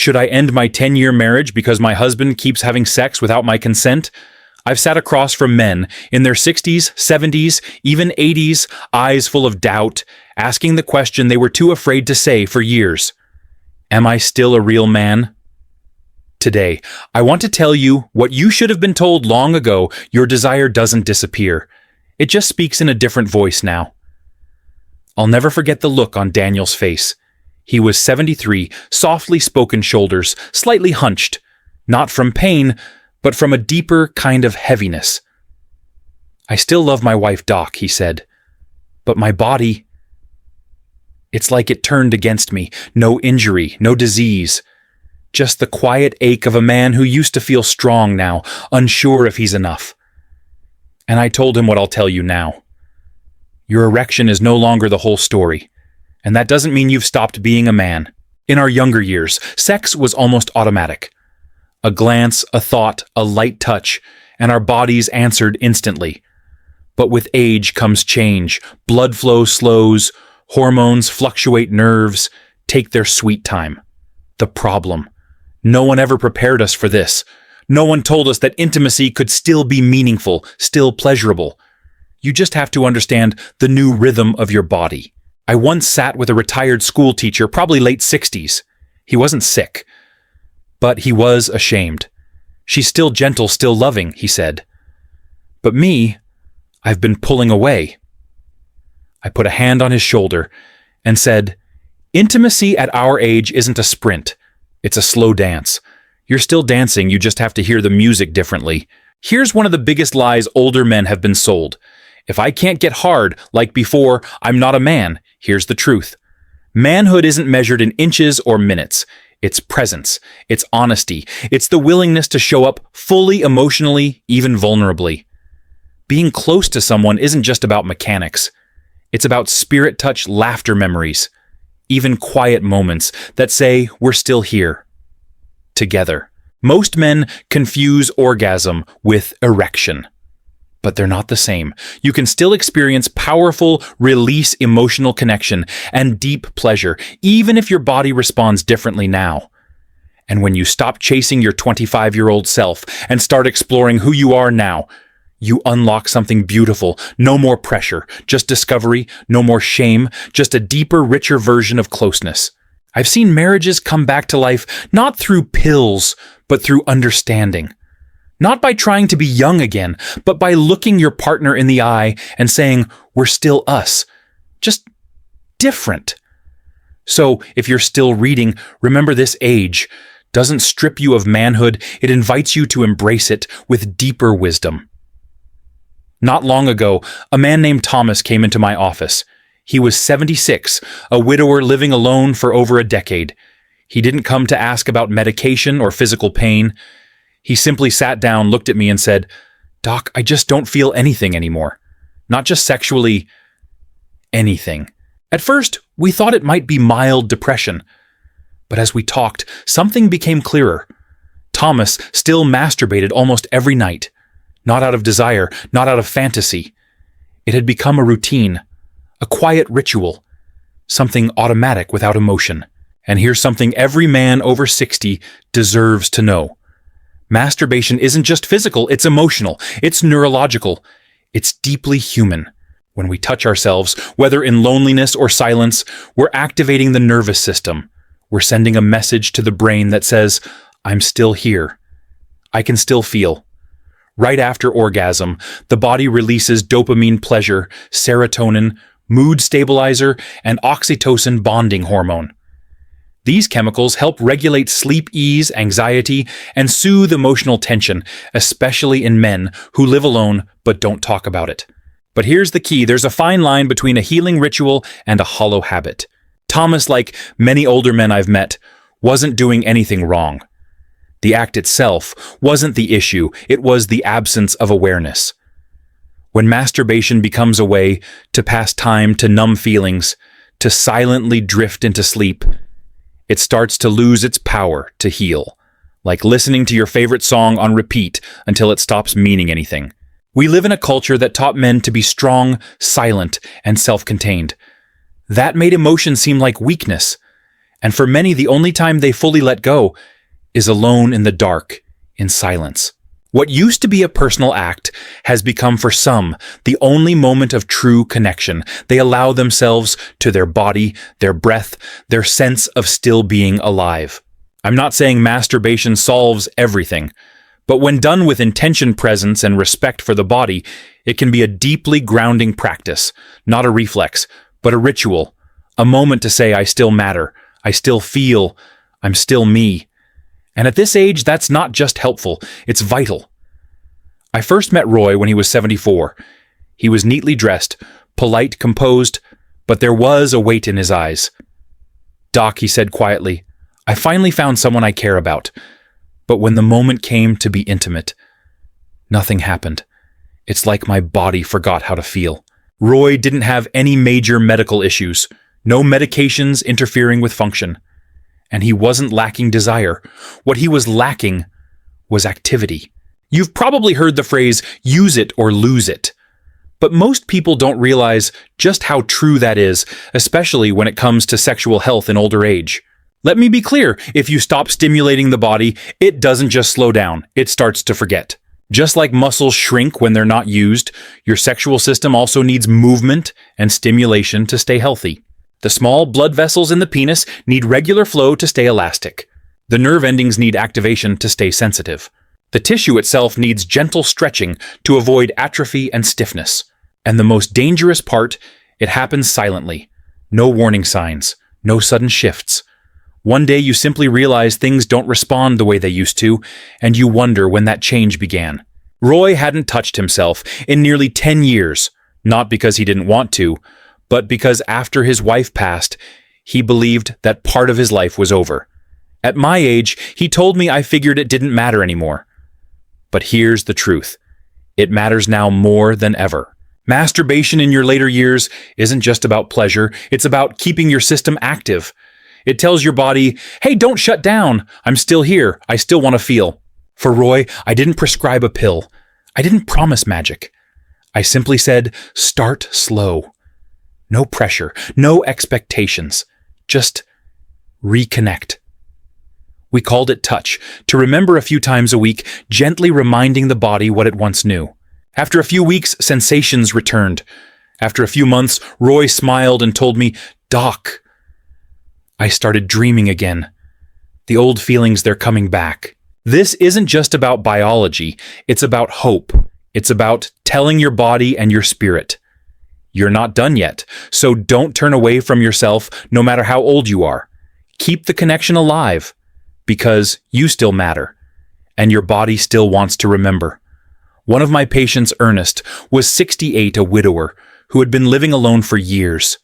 Should I end my 10-year marriage because my husband keeps having sex without my consent? I've sat across from men in their 60s, 70s, even 80s, eyes full of doubt, asking the question they were too afraid to say for years. Am I still a real man? Today, I want to tell you what you should have been told long ago. Your desire doesn't disappear. It just speaks in a different voice now. I'll never forget the look on Daniel's face. He was 73, softly spoken shoulders, slightly hunched, not from pain, but from a deeper kind of heaviness. I still love my wife, Doc, he said, but my body, it's like it turned against me. No injury, no disease. Just the quiet ache of a man who used to feel strong now, unsure if he's enough. And I told him what I'll tell you now. Your erection is no longer the whole story, and that doesn't mean you've stopped being a man. In our younger years, sex was almost automatic. A glance, a thought, a light touch, and our bodies answered instantly. But with age comes change. Blood flow slows, hormones fluctuate, nerves take their sweet time. The problem. No one ever prepared us for this. No one told us that intimacy could still be meaningful, still pleasurable. You just have to understand the new rhythm of your body. I once sat with a retired school teacher, probably late 60s. He wasn't sick, but he was ashamed. She's still gentle, still loving, he said. But me, I've been pulling away. I put a hand on his shoulder and said, intimacy at our age isn't a sprint. It's a slow dance. You're still dancing, you just have to hear the music differently. Here's one of the biggest lies older men have been sold. If I can't get hard like before, I'm not a man. Here's the truth. Manhood isn't measured in inches or minutes. It's presence. It's honesty. It's the willingness to show up fully, emotionally, even vulnerably. Being close to someone isn't just about mechanics. It's about spirit touch, laughter memories, even quiet moments that say we're still here, together. Most men confuse orgasm with erection, but they're not the same. You can still experience powerful release, emotional connection, and deep pleasure, even if your body responds differently now. And when you stop chasing your 25-year-old self and start exploring who you are now, you unlock something beautiful. No more pressure, just discovery, no more shame, just a deeper, richer version of closeness. I've seen marriages come back to life not through pills, but through understanding. Not by trying to be young again, but by looking your partner in the eye and saying, we're still us, just different. So if you're still reading, remember this age doesn't strip you of manhood, it invites you to embrace it with deeper wisdom. Not long ago, a man named Thomas came into my office. He was 76, a widower living alone for over a decade. He didn't come to ask about medication or physical pain. He simply sat down, looked at me, and said, Doc, I just don't feel anything anymore. Not just sexually, anything. At first, we thought it might be mild depression. But as we talked, something became clearer. Thomas still masturbated almost every night. Not out of desire, not out of fantasy. It had become a routine, a quiet ritual, something automatic without emotion. And here's something every man over 60 deserves to know. Masturbation isn't just physical, it's emotional, it's neurological, it's deeply human. When we touch ourselves, whether in loneliness or silence, we're activating the nervous system. We're sending a message to the brain that says, I'm still here. I can still feel. Right after orgasm, the body releases dopamine pleasure, serotonin, mood stabilizer, and oxytocin bonding hormone. These chemicals help regulate sleep ease, anxiety, and soothe emotional tension, especially in men who live alone but don't talk about it. But here's the key. There's a fine line between a healing ritual and a hollow habit. Thomas, like many older men I've met, wasn't doing anything wrong. The act itself wasn't the issue. It was the absence of awareness. When masturbation becomes a way to pass time, to numb feelings, to silently drift into sleep, it starts to lose its power to heal, like listening to your favorite song on repeat until it stops meaning anything. We live in a culture that taught men to be strong, silent, and self-contained. That made emotion seem like weakness. And for many, the only time they fully let go is alone in the dark, in silence. What used to be a personal act has become for some the only moment of true connection. They allow themselves to their body, their breath, their sense of still being alive. I'm not saying masturbation solves everything, but when done with intention, presence, and respect for the body, it can be a deeply grounding practice, not a reflex, but a ritual, a moment to say, I still matter, I still feel, I'm still me. And at this age, that's not just helpful, it's vital. I first met Roy when he was 74. He was neatly dressed, polite, composed, but there was a weight in his eyes. "Doc," he said quietly, "I finally found someone I care about. But when the moment came to be intimate, nothing happened. It's like my body forgot how to feel." Roy didn't have any major medical issues, no medications interfering with function. And he wasn't lacking desire. What he was lacking was activity. You've probably heard the phrase, use it or lose it. But most people don't realize just how true that is, especially when it comes to sexual health in older age. Let me be clear, if you stop stimulating the body, it doesn't just slow down, it starts to forget. Just like muscles shrink when they're not used, your sexual system also needs movement and stimulation to stay healthy. The small blood vessels in the penis need regular flow to stay elastic. The nerve endings need activation to stay sensitive. The tissue itself needs gentle stretching to avoid atrophy and stiffness. And the most dangerous part, it happens silently. No warning signs, no sudden shifts. One day you simply realize things don't respond the way they used to, and you wonder when that change began. Roy hadn't touched himself in nearly 10 years, not because he didn't want to, but because after his wife passed, he believed that part of his life was over. At my age, he told me I figured it didn't matter anymore. But here's the truth. It matters now more than ever. Masturbation in your later years isn't just about pleasure, it's about keeping your system active. It tells your body, hey, don't shut down. I'm still here. I still want to feel. For Roy, I didn't prescribe a pill. I didn't promise magic. I simply said, start slow. No pressure, no expectations. Just reconnect. We called it touch, to remember a few times a week, gently reminding the body what it once knew. After a few weeks, sensations returned. After a few months, Roy smiled and told me, Doc. I started dreaming again. The old feelings, they're coming back. This isn't just about biology, it's about hope. It's about telling your body and your spirit. You're not done yet, so don't turn away from yourself no matter how old you are. Keep the connection alive, because you still matter, and your body still wants to remember. One of my patients, Ernest, was 68, a widower, who had been living alone for years.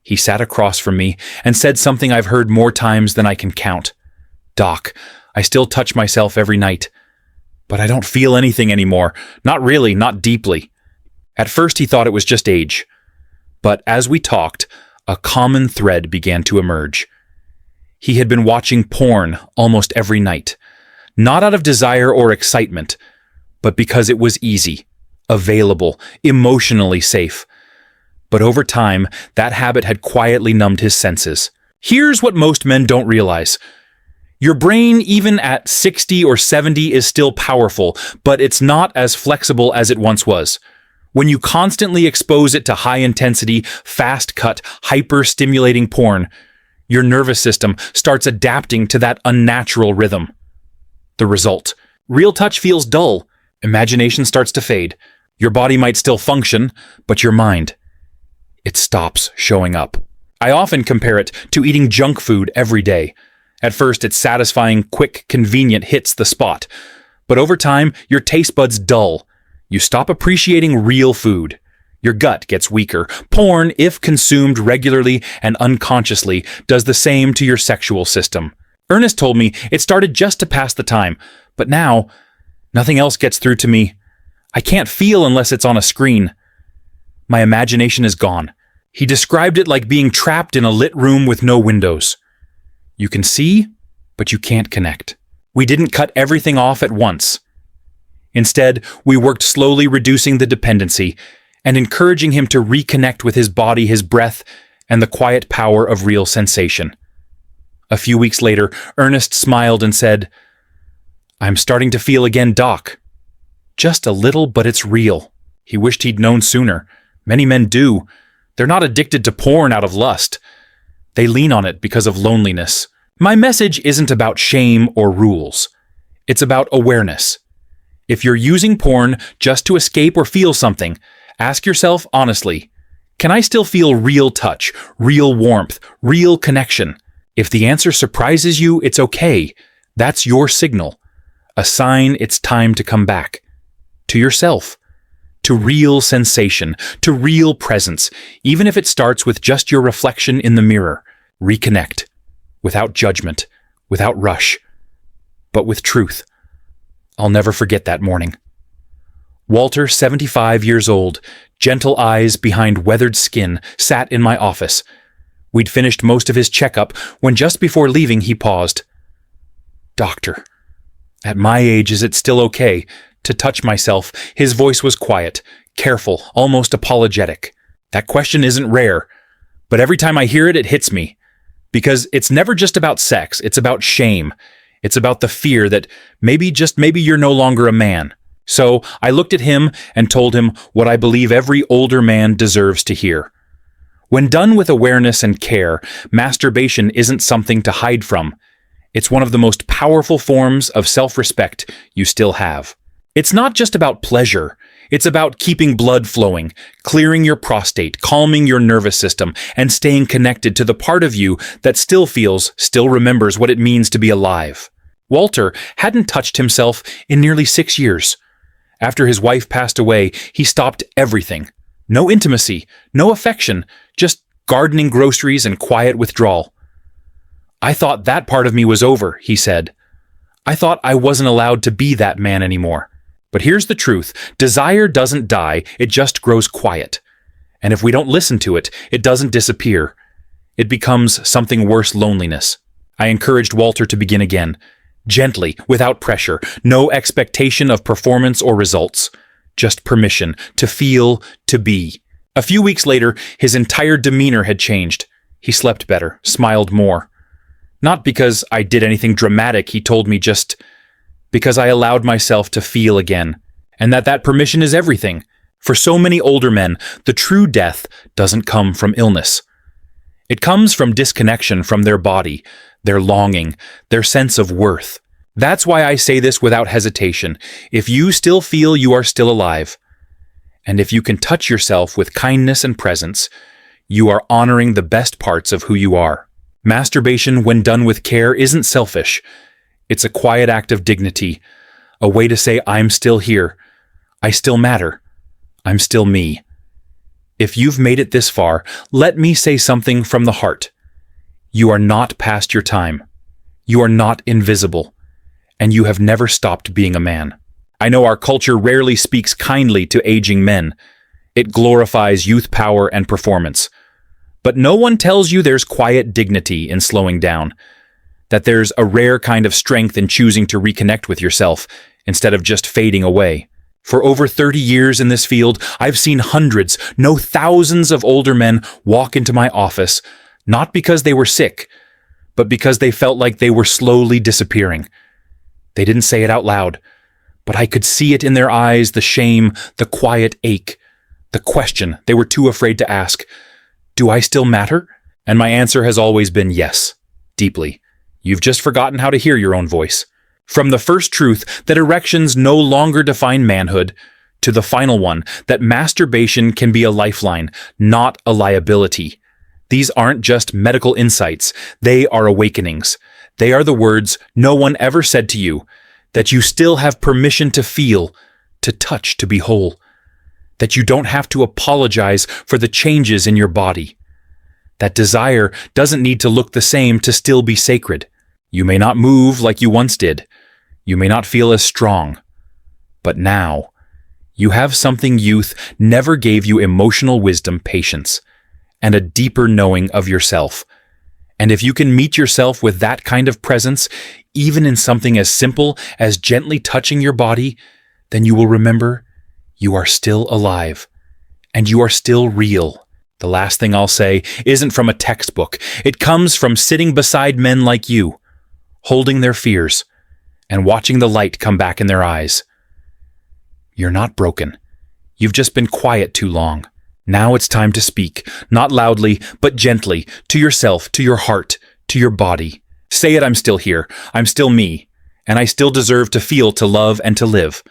He sat across from me and said something I've heard more times than I can count. Doc, I still touch myself every night, but I don't feel anything anymore. Not really, not deeply. At first he thought it was just age. But as we talked, a common thread began to emerge. He had been watching porn almost every night. Not out of desire or excitement, but because it was easy, available, emotionally safe. But over time, that habit had quietly numbed his senses. Here's what most men don't realize. Your brain, even at 60 or 70, is still powerful, but it's not as flexible as it once was. When you constantly expose it to high-intensity, fast-cut, hyper-stimulating porn, your nervous system starts adapting to that unnatural rhythm. The result: real touch feels dull, imagination starts to fade. Your body might still function, but your mind, it stops showing up. I often compare it to eating junk food every day. At first, it's satisfying, quick, convenient hits the spot. But over time, your taste buds dull. You stop appreciating real food. Your gut gets weaker. Porn, if consumed regularly and unconsciously, does the same to your sexual system. Ernest told me it started just to pass the time, but now, nothing else gets through to me. I can't feel unless it's on a screen. My imagination is gone. He described it like being trapped in a lit room with no windows. You can see, but you can't connect. We didn't cut everything off at once. Instead, we worked slowly, reducing the dependency and encouraging him to reconnect with his body, his breath, and the quiet power of real sensation. A few weeks later, Ernest smiled and said, "I'm starting to feel again, Doc. Just a little, but it's real." He wished he'd known sooner. Many men do. They're not addicted to porn out of lust. They lean on it because of loneliness. My message isn't about shame or rules. It's about awareness. If you're using porn just to escape or feel something, ask yourself honestly, can I still feel real touch, real warmth, real connection? If the answer surprises you, it's okay. That's your signal. A sign it's time to come back. To yourself. To real sensation. To real presence. Even if it starts with just your reflection in the mirror. Reconnect. Without judgment. Without rush. But with truth. I'll never forget that morning. Walter, 75 years old, gentle eyes behind weathered skin, sat in my office. We'd finished most of his checkup when just before leaving he paused. "Doctor, at my age is it still okay to touch myself?" His voice was quiet, careful, almost apologetic. That question isn't rare, but every time I hear it, it hits me. Because it's never just about sex, it's about shame. It's about the fear that maybe, just maybe, you're no longer a man. So I looked at him and told him what I believe every older man deserves to hear. When done with awareness and care, masturbation isn't something to hide from. It's one of the most powerful forms of self-respect you still have. It's not just about pleasure. It's about keeping blood flowing, clearing your prostate, calming your nervous system, and staying connected to the part of you that still remembers what it means to be alive. Walter hadn't touched himself in nearly 6 years. After his wife passed away, he stopped everything. No intimacy, no affection, just gardening, groceries, and quiet withdrawal. "I thought that part of me was over," he said. "I thought I wasn't allowed to be that man anymore. But here's the truth. Desire doesn't die, it just grows quiet. And if we don't listen to it, it doesn't disappear. It becomes something worse, loneliness." I encouraged Walter to begin again. Gently, without pressure, no expectation of performance or results. Just permission to feel, to be. A few weeks later, his entire demeanor had changed. He slept better, smiled more. Not because I did anything dramatic, he told me, just because I allowed myself to feel again, and that permission is everything. For so many older men, the true death doesn't come from illness. It comes from disconnection from their body, their longing, their sense of worth. That's why I say this without hesitation. If you still feel you are still alive, and if you can touch yourself with kindness and presence, you are honoring the best parts of who you are. Masturbation, when done with care, isn't selfish. It's a quiet act of dignity, a way to say, I'm still here. I still matter. I'm still me. If you've made it this far, let me say something from the heart. You are not past your time. You are not invisible. And you have never stopped being a man. I know our culture rarely speaks kindly to aging men. It glorifies youth power and performance. But no one tells you there's quiet dignity in slowing down. That there's a rare kind of strength in choosing to reconnect with yourself instead of just fading away. For over 30 years in this field, I've seen hundreds, no thousands of older men walk into my office, not because they were sick, but because they felt like they were slowly disappearing. They didn't say it out loud, but I could see it in their eyes, the shame, the quiet ache, the question they were too afraid to ask. Do I still matter? And my answer has always been yes, deeply. You've just forgotten how to hear your own voice. From the first truth that erections no longer define manhood, to the final one that masturbation can be a lifeline, not a liability. These aren't just medical insights, they are awakenings. They are the words no one ever said to you, that you still have permission to feel, to touch, to be whole. That you don't have to apologize for the changes in your body. That desire doesn't need to look the same to still be sacred. You may not move like you once did. You may not feel as strong. But now, you have something youth never gave you: emotional wisdom, patience, and a deeper knowing of yourself. And if you can meet yourself with that kind of presence, even in something as simple as gently touching your body, then you will remember you are still alive, and you are still real, The last thing I'll say isn't from a textbook. It comes from sitting beside men like you, holding their fears, and watching the light come back in their eyes. You're not broken. You've just been quiet too long. Now it's time to speak, not loudly, but gently, to yourself, to your heart, to your body. Say it, I'm still here. I'm still me. And I still deserve to feel, to love, and to live.